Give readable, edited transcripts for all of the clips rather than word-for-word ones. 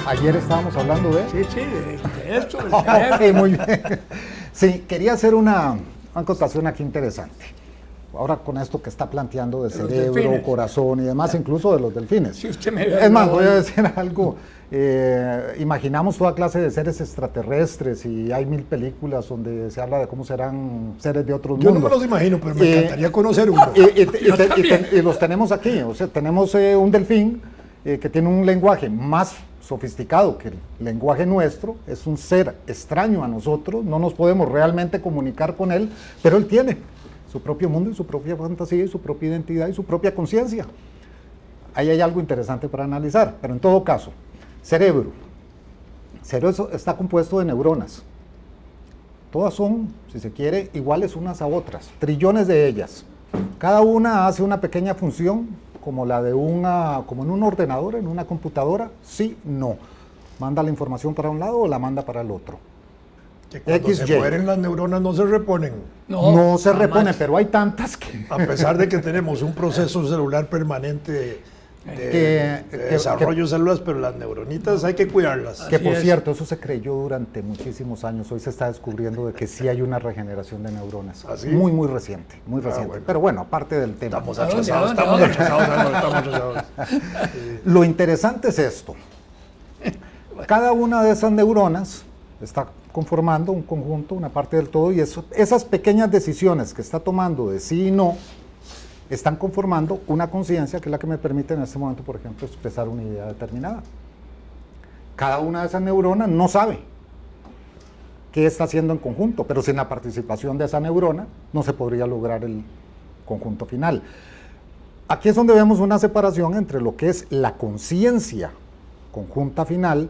Ayer estábamos hablando de... Sí, sí, de esto, del Ok, muy bien. Sí, quería hacer una acotación aquí interesante. Ahora con esto que está planteando de cerebro, corazón y demás, incluso de los delfines. Si usted me Es más, voy a decir algo. Imaginamos toda clase de seres extraterrestres y hay 1000 películas donde se habla de cómo serán seres de otros mundos. Yo no me los imagino, pero me encantaría conocer uno. Y los tenemos aquí. O sea, tenemos un delfín que tiene un lenguaje más sofisticado que el lenguaje nuestro, es un ser extraño a nosotros, no nos podemos realmente comunicar con él, pero él tiene su propio mundo y su propia fantasía y su propia identidad y su propia conciencia. Ahí hay algo interesante para analizar, pero en todo caso, cerebro. Cerebro está compuesto de neuronas. Todas son, si se quiere, iguales unas a otras, trillones de ellas. Cada una hace una pequeña función, como la de como en un ordenador, en una computadora, sí, no. Manda la información para un lado o la manda para el otro. Que cuando se mueren las neuronas no se reponen. No se reponen, pero hay tantas que... A pesar de que tenemos un proceso celular permanente de desarrollo de células, pero las neuronitas hay que cuidarlas. Que por cierto, eso se creyó durante muchísimos años. Hoy se está descubriendo de que sí hay una regeneración de neuronas. ¿Así? Muy, muy reciente, muy reciente. Bueno. Pero bueno, aparte del tema. Estamos atrasados. Lo interesante es esto. Cada una de esas neuronas está conformando un conjunto, una parte del todo, y esas pequeñas decisiones que está tomando de sí y no, están conformando una conciencia que es la que me permite en este momento, por ejemplo, expresar una idea determinada. Cada una de esas neuronas no sabe qué está haciendo en conjunto, pero sin la participación de esa neurona no se podría lograr el conjunto final. Aquí es donde vemos una separación entre lo que es la conciencia conjunta final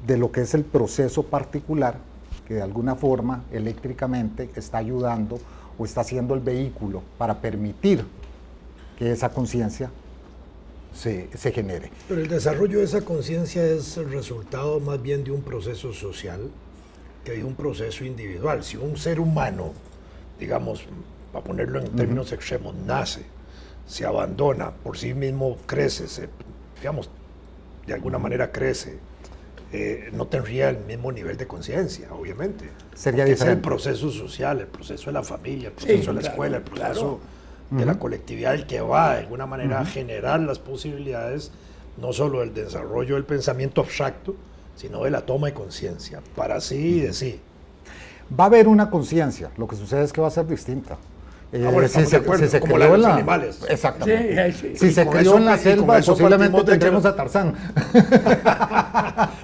de lo que es el proceso particular que de alguna forma eléctricamente está ayudando o está haciendo el vehículo para permitir que esa conciencia se genere. Pero el desarrollo de esa conciencia es el resultado más bien de un proceso social que de un proceso individual. Si un ser humano, digamos, para ponerlo en términos extremos, nace, se abandona, por sí mismo crece, digamos, de alguna manera crece, no tendría el mismo nivel de conciencia, obviamente. Sería diferente. Es el proceso social, el proceso de la familia, el proceso de la escuela, el proceso de la colectividad, el que va de alguna manera a generar las posibilidades, no solo del desarrollo del pensamiento abstracto, sino de la toma de conciencia, para sí y de sí. Va a haber una conciencia, lo que sucede es que va a ser distinta. Bueno, si se como crió la de en los animales. Exactamente. Sí. Si se crió en la selva, posiblemente tendremos a Tarzán.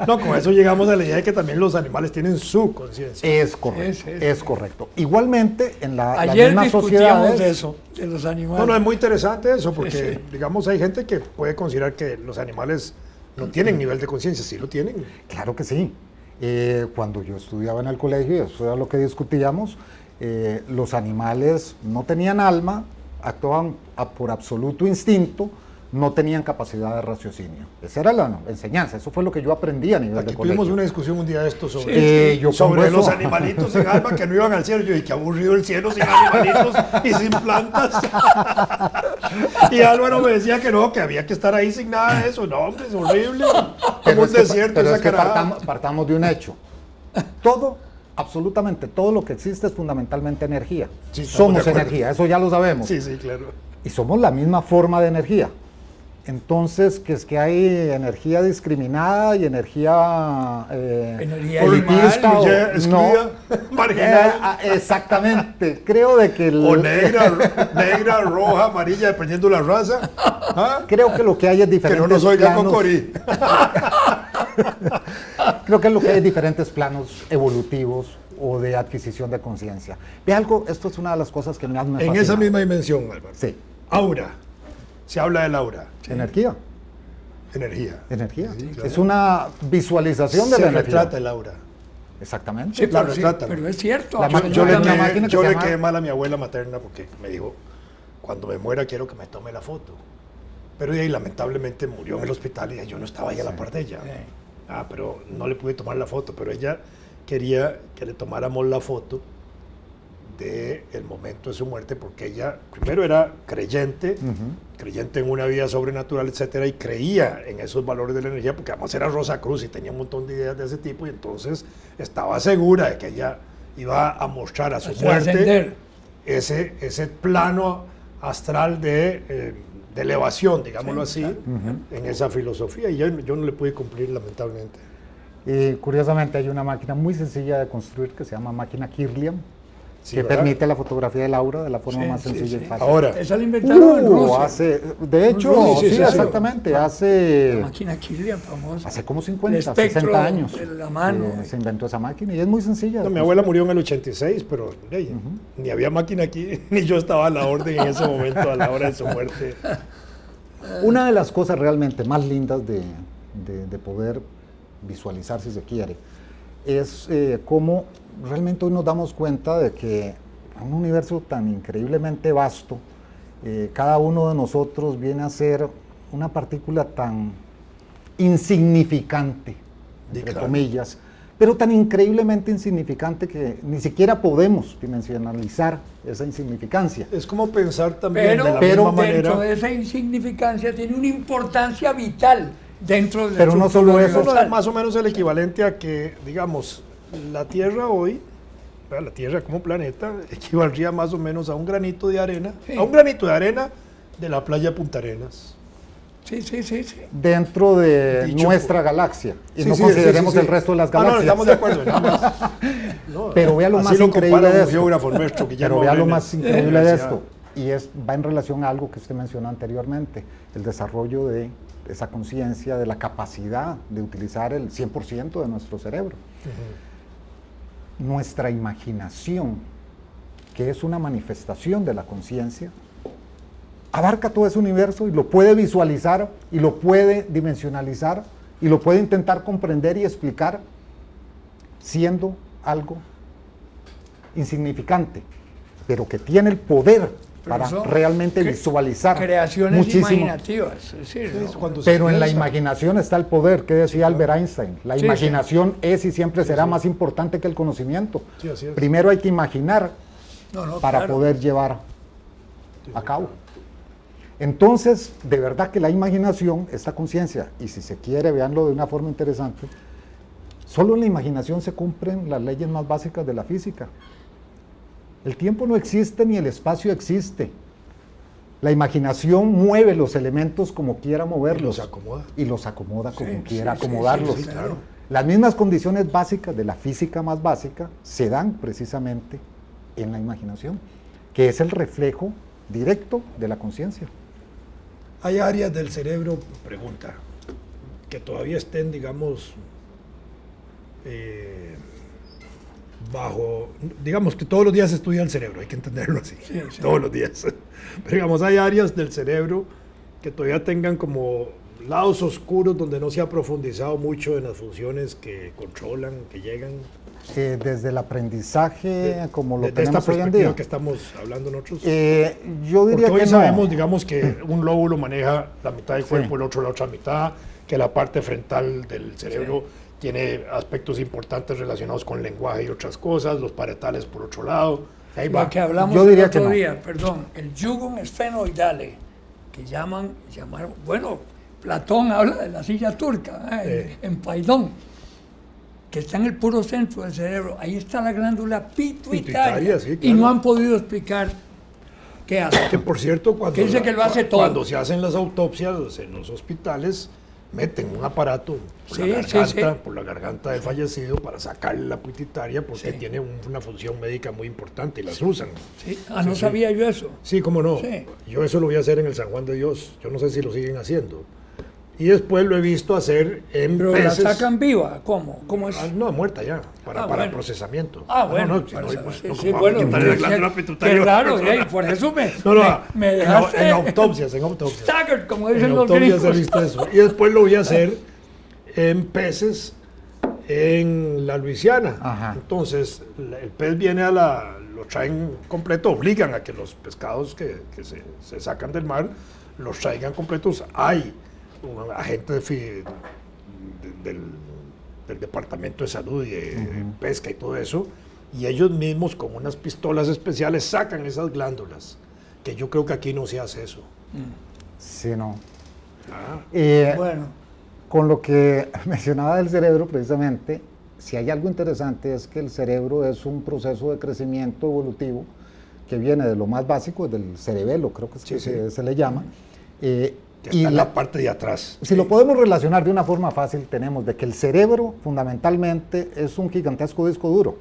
No, con eso llegamos a la idea de que también los animales tienen su conciencia. Es correcto, es correcto. Igualmente, en las Ayer mismas discutíamos sociedades... eso, de los animales. No, es muy interesante eso, porque, digamos, hay gente que puede considerar que los animales no tienen nivel de conciencia, sí lo tienen. Claro que sí. Cuando yo estudiaba en el colegio, eso era lo que discutíamos, los animales no tenían alma, actuaban por absoluto instinto, no tenían capacidad de raciocinio. Esa era la enseñanza, eso fue lo que yo aprendí a nivel de colegio. Tuvimos una discusión un día de esto sobre, sobre los animalitos sin alma que no iban al cielo. Yo dije, qué aburrido el cielo sin animalitos y sin plantas. Y Álvaro me decía que no, que había que estar ahí sin nada de eso. No, hombre, es horrible. Como un desierto esa carajada. Partamos de un hecho. Todo, absolutamente todo lo que existe es fundamentalmente energía. Sí, somos energía, eso ya lo sabemos. Sí, sí, claro. Y somos la misma forma de energía. Entonces, que es que hay energía discriminada y energía elitista excluida, marginal. Exactamente, creo de que... O negra, roja, amarilla, dependiendo de la raza. ¿Ah? Creo que lo que hay es diferentes que no nos oiga Cocorí. Creo que lo que hay es diferentes planos evolutivos o de adquisición de conciencia. Ve algo, esto es una de las cosas que más me fascina. En esa misma dimensión, Álvaro. Sí. Aura. Se habla del aura. Energía. Energía. Sí, claro. Es una visualización de la energía. Se retrata el aura. Exactamente. Sí, pero es cierto. Yo le quedé mal a mi abuela materna porque me dijo, cuando me muera quiero que me tome la foto. Pero ahí lamentablemente murió en el hospital y yo no estaba ahí a la par de ella. Pero no le pude tomar la foto, pero ella quería que le tomáramos la foto del momento de su muerte, porque ella primero era creyente, creyente en una vida sobrenatural, etcétera, y creía en esos valores de la energía, porque además era Rosa Cruz y tenía un montón de ideas de ese tipo, y entonces estaba segura de que ella iba a mostrar a su muerte ese plano astral de elevación, digámoslo así, en esa filosofía, y yo no le pude cumplir, lamentablemente. Y curiosamente hay una máquina muy sencilla de construir que se llama máquina Kirlian, que ¿verdad? permite la fotografía del aura de la forma más sencilla y fácil. Ahora, esa la inventaron en Rusia. De hecho, sí, exactamente, hace... La máquina Kirlian famosa. Hace como 50, 60 años la mano. Se inventó esa máquina y es muy sencilla. mi abuela murió en el 86, pero ni había máquina aquí, ni yo estaba a la orden en ese momento, a la hora de su muerte. Una de las cosas realmente más lindas de poder visualizar, si se quiere, es cómo realmente hoy nos damos cuenta de que en un universo tan increíblemente vasto, cada uno de nosotros viene a ser una partícula tan insignificante, entre comillas, pero tan increíblemente insignificante que ni siquiera podemos dimensionalizar esa insignificancia. Es como pensar también pero, de la misma manera... dentro de esa insignificancia tiene una importancia vital dentro de pero no solo eso, es más o menos el equivalente a que, digamos, la Tierra hoy, la Tierra como planeta, equivaldría más o menos a un granito de arena, a un granito de arena de la playa de Punta Arenas. Sí. Dentro de nuestra galaxia. Y no consideremos el resto de las galaxias. No, estamos de acuerdo. Pero vea lo más increíble de esto. Pero vea lo más increíble de esto. Y va en relación a algo que usted mencionó anteriormente, el desarrollo de esa conciencia, de la capacidad de utilizar el 100% de nuestro cerebro. Nuestra imaginación, que es una manifestación de la conciencia, abarca todo ese universo y lo puede visualizar y lo puede dimensionalizar y lo puede intentar comprender y explicar siendo algo insignificante, pero que tiene el poder para realmente visualizar creaciones muchísimo. Imaginativas. Es decir, pero en la imaginación está el poder, que decía Albert Einstein. La imaginación es y siempre será más importante que el conocimiento. Primero hay que imaginar para poder llevar a cabo. Entonces, de verdad que la imaginación, esta conciencia, y si se quiere, veanlo de una forma interesante, solo en la imaginación se cumplen las leyes más básicas de la física. El tiempo no existe ni el espacio existe. La imaginación mueve los elementos como quiera moverlos. Y los acomoda como quiera acomodarlos. Claro. Las mismas condiciones básicas de la física más básica se dan precisamente en la imaginación, que es el reflejo directo de la conciencia. Hay áreas del cerebro, pregunta, que todavía estén, digamos, digamos que todos los días se estudia el cerebro, hay que entenderlo así, todos los días. Pero digamos, hay áreas del cerebro que todavía tengan como lados oscuros donde no se ha profundizado mucho en las funciones que controlan, que llegan. Desde el aprendizaje, como lo de tenemos esta hoy en perspectiva día. que estamos hablando nosotros. Yo diría porque hoy que sabemos, digamos, que un lóbulo maneja la mitad del cuerpo, el otro la otra mitad, que la parte frontal del cerebro tiene aspectos importantes relacionados con lenguaje y otras cosas, los parietales por otro lado. Ahí va. Lo que hablamos el otro día, perdón, el yugum esfenoidale, que llamaron, bueno, Platón habla de la silla turca, en Paidón, que está en el puro centro del cerebro. Ahí está la glándula pituitaria, sí, claro. Y no han podido explicar qué hace. Que por cierto, cuando, dice que lo hace todo. Cuando se hacen las autopsias en los hospitales, meten un aparato por la garganta del fallecido para sacarle la pituitaria porque tiene una función médica muy importante y las usan. No sabía yo eso. Sí, cómo no. Yo eso lo voy a hacer en el San Juan de Dios. Yo no sé si lo siguen haciendo. Y después lo he visto hacer en ¿Pero peces. la sacan viva? ¿Cómo es? No, muerta ya, para procesamiento. Bueno. Bueno, qué raro, por eso me dejaste... En autopsias. Staggered, como dicen en los autopsias gringos. he visto eso. Y después lo voy a hacer en peces en la Luisiana. Ajá. Entonces, el pez viene lo traen completo, obligan a que los pescados que se sacan del mar los traigan completos. Hay un agente del Departamento de Salud y de Pesca y todo eso, y ellos mismos con unas pistolas especiales sacan esas glándulas, que yo creo que aquí no se hace eso. Sí, no. Bueno, Con lo que mencionaba del cerebro, precisamente, si hay algo interesante es que el cerebro es un proceso de crecimiento evolutivo que viene de lo más básico, del cerebelo, creo que, es que se le llama. Que está en la parte de atrás. Si lo podemos relacionar de una forma fácil, tenemos de que el cerebro fundamentalmente es un gigantesco disco duro.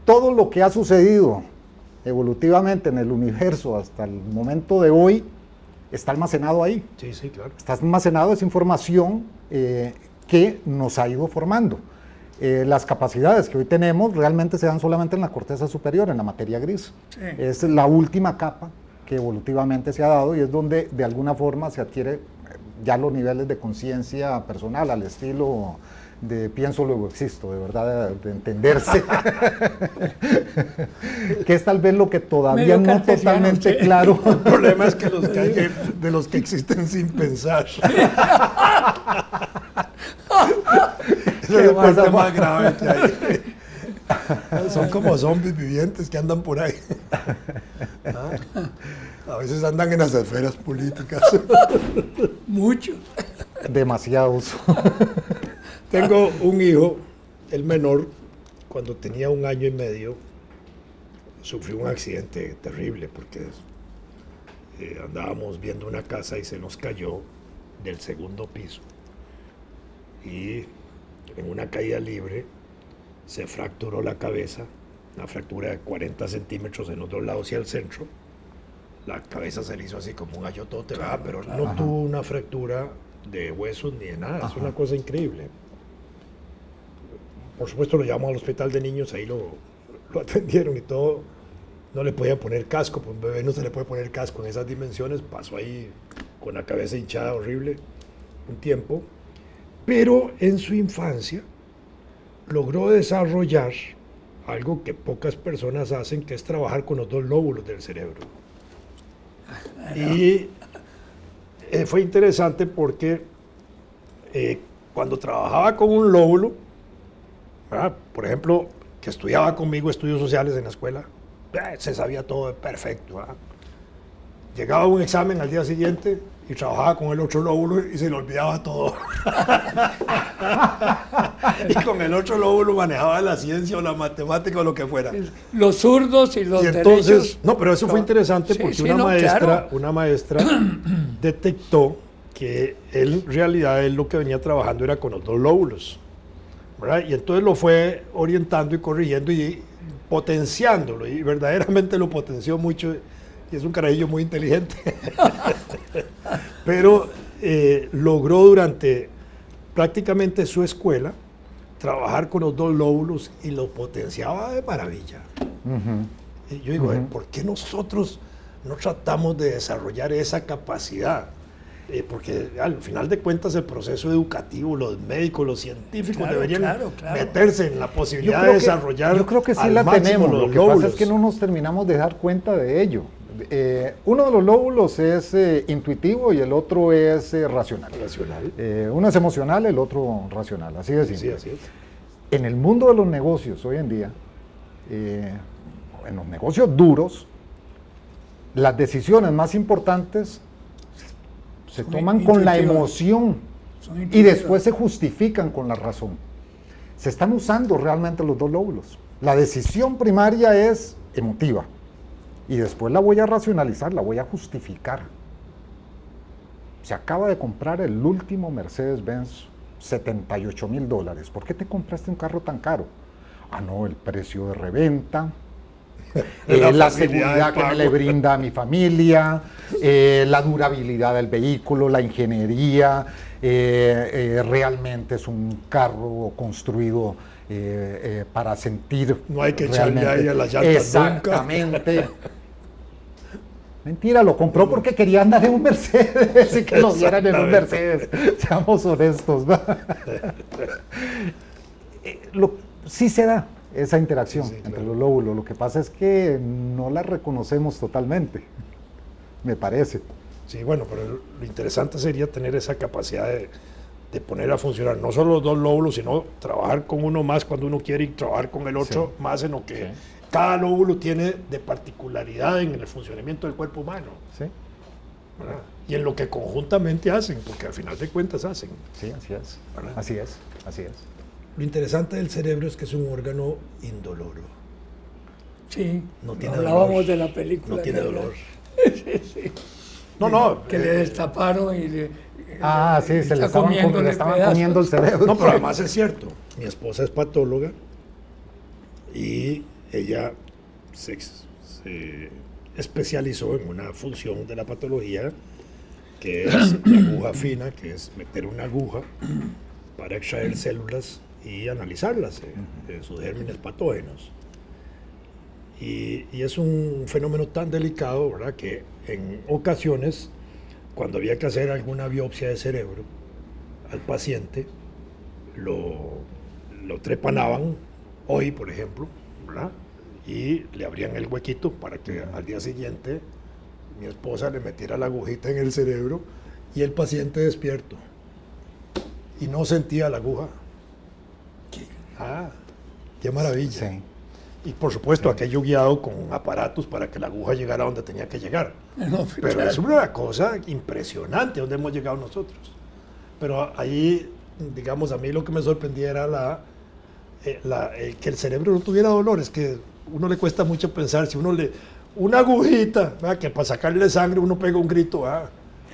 Todo lo que ha sucedido evolutivamente en el universo hasta el momento de hoy está almacenado ahí. Sí, sí, claro. Está almacenado esa información que nos ha ido formando. Las capacidades que hoy tenemos realmente se dan solamente en la corteza superior, en la materia gris. Sí. Es la última capa que evolutivamente se ha dado y es donde de alguna forma se adquiere ya los niveles de conciencia personal, al estilo de pienso luego existo, de verdad, de entenderse. Que es tal vez lo que todavía Medio no totalmente sí. claro. El problema es que los que hay de los que existen sin pensar. Ese es el parte más grave que hay. Son como zombies vivientes que andan por ahí. A veces andan en las esferas políticas. mucho. Demasiados. Tengo un hijo, el menor, cuando tenía 1 año y medio, sufrió un accidente terrible porque andábamos viendo una casa y se nos cayó del 2º piso. Y en una caída libre se fracturó la cabeza, una fractura de 40 centímetros en los 2 lados y al centro. La cabeza se le hizo así como un ayotote, ¿verdad? Pero no tuvo una fractura de huesos ni de nada. Es una cosa increíble. Por supuesto lo llevamos al hospital de niños, ahí lo atendieron y todo. No le podían poner casco, pues un bebé no se le puede poner casco en esas dimensiones. Pasó ahí con la cabeza hinchada horrible un tiempo. Pero en su infancia logró desarrollar algo que pocas personas hacen, que es trabajar con los 2 lóbulos del cerebro. Y fue interesante porque cuando trabajaba con un lóbulo, ¿verdad? Por ejemplo, que estudiaba conmigo estudios sociales en la escuela, se sabía todo perfecto, ¿verdad? Llegaba a un examen al día siguiente y trabajaba con el otro lóbulo y se le olvidaba todo. Y con el otro lóbulo manejaba la ciencia o la matemática o lo que fuera. Los zurdos y los Y entonces, derechos. no, pero eso fue interesante Sí, porque sí, una claro. maestra detectó que él, en realidad, él lo que venía trabajando era con los 2 lóbulos, ¿verdad? Y entonces lo fue orientando y corrigiendo y potenciándolo, y verdaderamente lo potenció mucho, y es un carajillo muy inteligente. Pero logró durante prácticamente su escuela trabajar con los 2 lóbulos y lo potenciaba de maravilla. Y yo digo, ¿por qué nosotros no tratamos de desarrollar esa capacidad? Porque al final de cuentas el proceso educativo, los médicos, los científicos deberían meterse en la posibilidad de desarrollar. Yo creo que sí al la máximo tenemos, los lo que lóbulos. pasa es que no nos terminamos de dar cuenta de ello. Uno de los lóbulos es intuitivo y el otro es racional. Uno es emocional, el otro racional, así de simple. Sí, así es. En el mundo de los negocios hoy en día, en los negocios duros, las decisiones más importantes se toman con la emoción y después se justifican con la razón. Se están usando realmente los 2 lóbulos. La decisión primaria es emotiva y después la voy a racionalizar, la voy a justificar. Se acaba de comprar el último Mercedes-Benz, $78,000. ¿Por qué te compraste un carro tan caro? Ah, no, el precio de reventa, la seguridad que me le brinda a mi familia, la durabilidad del vehículo, la ingeniería, realmente es un carro construido para sentir. No hay que echarle aire a las llantas exactamente. Nunca. Mentira, lo compró porque quería andar en un Mercedes y que lo vieran en un Mercedes. Seamos honestos, ¿no? Sí se da esa interacción entre los lóbulos. Lo que pasa es que no la reconocemos totalmente, me parece. Sí, bueno, pero lo interesante sería tener esa capacidad de poner a funcionar no solo los dos lóbulos, sino trabajar con uno más cuando uno quiere y trabajar con el otro más en lo que cada lóbulo tiene de particularidad en el funcionamiento del cuerpo humano. Sí. ¿Verdad? Y en lo que conjuntamente hacen, porque al final de cuentas hacen. Sí, así es. ¿Verdad? Así es, así es. Lo interesante del cerebro es que es un órgano indoloro. Sí, No tiene hablábamos dolor. de la película. No tiene que- dolor. sí. No. Que le destaparon y le... Sí, se le está estaban, comiéndole le estaban pedazos. comiendo el cerebro. No, pero además es cierto. Mi esposa es patóloga y ella se especializó en una función de la patología que es la aguja fina, que es meter una aguja para extraer células y analizarlas, sus gérmenes patógenos. Y es un fenómeno tan delicado, ¿verdad?, que en ocasiones, cuando había que hacer alguna biopsia de cerebro al paciente, lo trepanaban, hoy por ejemplo, ¿verdad?, y le abrían el huequito para que al día siguiente mi esposa le metiera la agujita en el cerebro y el paciente despierto. Y no sentía la aguja. Qué maravilla. Sí. Y por supuesto, aquello guiado con aparatos para que la aguja llegara donde tenía que llegar. No, Pero claro. es una cosa impresionante donde hemos llegado nosotros. Pero ahí, digamos, a mí lo que me sorprendía era que el cerebro no tuviera dolor. Es que a uno le cuesta mucho pensar, si uno una agujita, ¿verdad?, que para sacarle sangre uno pega un grito.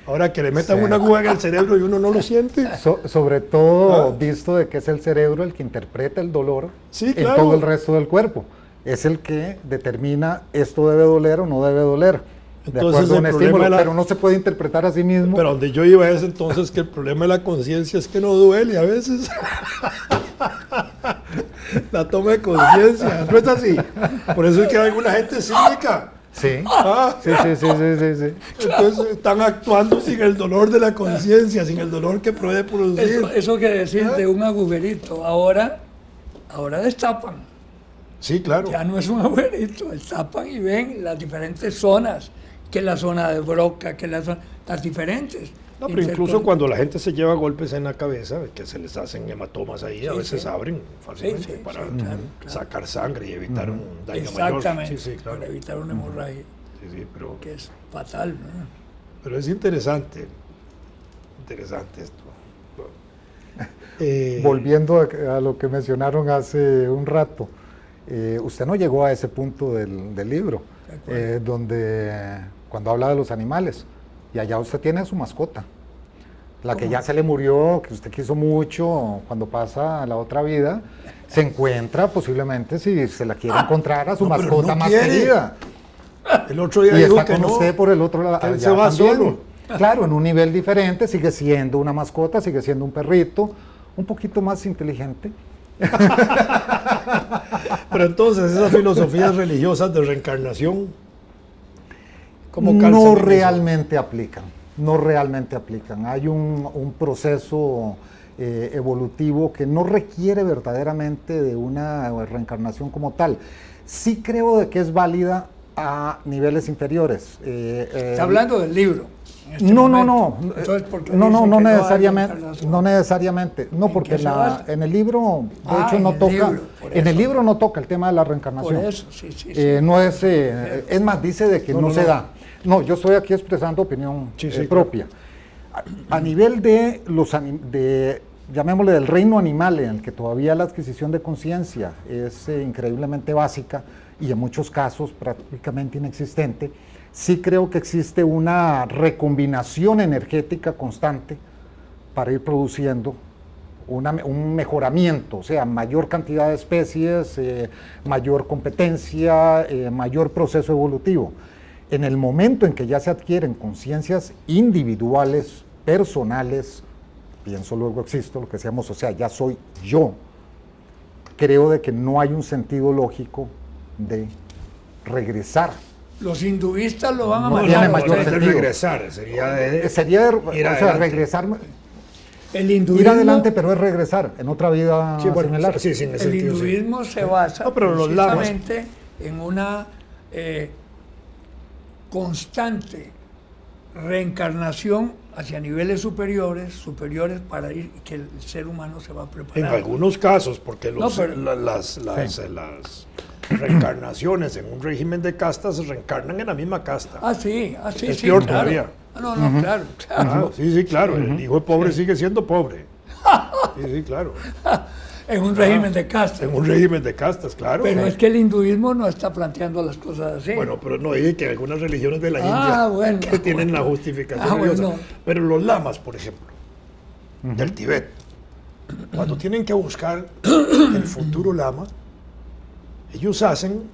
Ahora que le metan una aguja en el cerebro y uno no lo siente. Sobre todo visto de que es el cerebro el que interpreta el dolor Sí, en claro. todo el resto del cuerpo. Es el que determina esto debe doler o no debe doler. De Entonces, acuerdo a un el problema estímulo, de la- pero no se puede interpretar a sí mismo. Pero donde yo iba es entonces que el problema de la conciencia es que no duele a veces. La toma de conciencia, no es así. Por eso es que hay alguna gente cínica. Sí. Ah, Sí. entonces están actuando sin el dolor de la conciencia, sin el dolor que puede producir. Eso que decir de un agujerito, ahora destapan. Sí, claro. Ya no es un agujerito, destapan y ven las diferentes zonas, que es la zona de Broca, que es las diferentes. No, pero incluso cuando la gente se lleva golpes en la cabeza, que se les hacen hematomas ahí, a Sí, veces sí. abren fácilmente Sí, para claro. sacar sangre y evitar un daño mayor. Exactamente, Sí, claro. para evitar una hemorragia, Sí, pero que es fatal, ¿no? Pero es interesante esto. Volviendo a lo que mencionaron hace un rato, usted no llegó a ese punto del libro, donde cuando habla de los animales, y allá usted tiene a su mascota, la que ya se le murió, que usted quiso mucho, cuando pasa a la otra vida, se encuentra posiblemente, si se la quiere encontrar, a su No, pero mascota no más quiere. querida. El otro día Y dijo está que con no, usted por el otro lado. que él allá se va también. solo. Claro, en un nivel diferente, sigue siendo una mascota, sigue siendo un perrito, un poquito más inteligente. Pero entonces esas filosofías religiosas de reencarnación, ¿cómo calzan No en eso? realmente aplican, no realmente aplican. Hay un proceso evolutivo que no requiere verdaderamente de una reencarnación como tal. Sí creo de que es válida a niveles inferiores. Está hablando del libro. en este No, momento. Entonces, ¿por qué no, dice no, no que hay necesariamente, reencarnación? no necesariamente, no, ¿En porque qué se basa? en el libro, de Ah, hecho, en no el toca, libro, por en el eso. libro no toca el tema de la reencarnación. Por eso, sí. No es, es más, dice de que no, se da. No, yo estoy aquí expresando opinión Sí, sí, propia. A nivel de llamémosle del reino animal, en el que todavía la adquisición de conciencia es increíblemente básica y en muchos casos prácticamente inexistente, sí creo que existe una recombinación energética constante para ir produciendo un mejoramiento, o sea, mayor cantidad de especies, mayor competencia, mayor proceso evolutivo. En el momento en que ya se adquieren conciencias individuales, personales, pienso luego existo, lo que decíamos, o sea, ya soy yo, creo de que no hay un sentido lógico de regresar. Los hinduistas lo van a No matar. tiene a mayor usted. de sentido. regresar, sería de... Sería, ir o sea, adelante. regresar, El hinduismo, ir adelante, pero es regresar en otra vida Sí, bueno, similar. sí, en ese el sentido, sí. hinduismo se basa No, pero los lagos- precisamente en una constante reencarnación hacia niveles superiores para ir, que el ser humano se va preparando. En algunos casos, porque las Sí. reencarnaciones en un régimen de castas se reencarnan en la misma casta. Sí, Es sí, peor claro. todavía. No, claro. Sí, claro. El hijo de pobre sigue siendo pobre. Sí, claro. En un régimen de casta. En un régimen de castas, claro. Pero es que el hinduismo no está planteando las cosas así. Bueno, pero no dije que algunas religiones de la India bueno, que tienen la justificación religiosa. bueno. Pero los lamas, por ejemplo, del Tíbet, cuando tienen que buscar el futuro lama, ellos hacen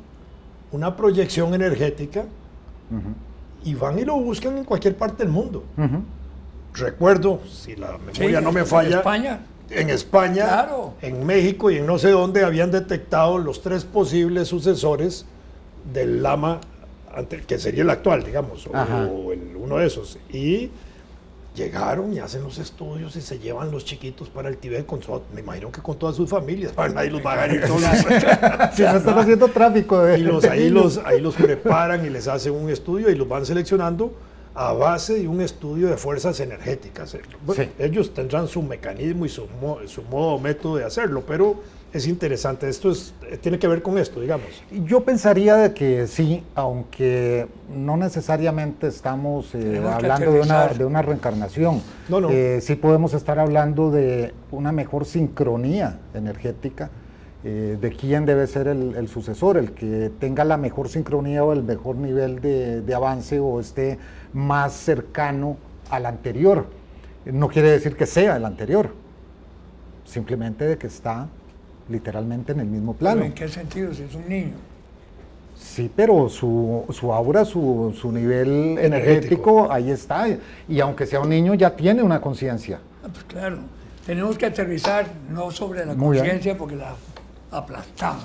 una proyección energética y van y lo buscan en cualquier parte del mundo. Recuerdo, si la memoria no me falla, en España, Claro. en México y en no sé dónde habían detectado los 3 posibles sucesores del lama, que sería el actual, digamos, o uno de esos. Y llegaron y hacen los estudios y se llevan los chiquitos para el Tíbet, me imagino que con todas sus familias, para nadie los va a ganar todos. Si no están haciendo tráfico de... Y ahí los preparan y les hacen un estudio y los van seleccionando a base de un estudio de fuerzas energéticas. Bueno, Sí. ellos tendrán su mecanismo y su modo o método de hacerlo, pero es interesante. Esto tiene que ver con esto, digamos. Yo pensaría de que sí, aunque no necesariamente estamos Tenemos que hablando aterrizar. de una reencarnación. No. Sí podemos estar hablando de una mejor sincronía energética, de quién debe ser el sucesor, el que tenga la mejor sincronía o el mejor nivel de avance o esté más cercano al anterior. No quiere decir que sea el anterior, simplemente de que está literalmente en el mismo plano. ¿Pero en qué sentido? Si es un niño. Sí, pero su aura, su nivel energético, ahí está. Y aunque sea un niño, ya tiene una conciencia. Pues claro, tenemos que aterrizar no sobre la Muy bien. conciencia porque la aplastamos.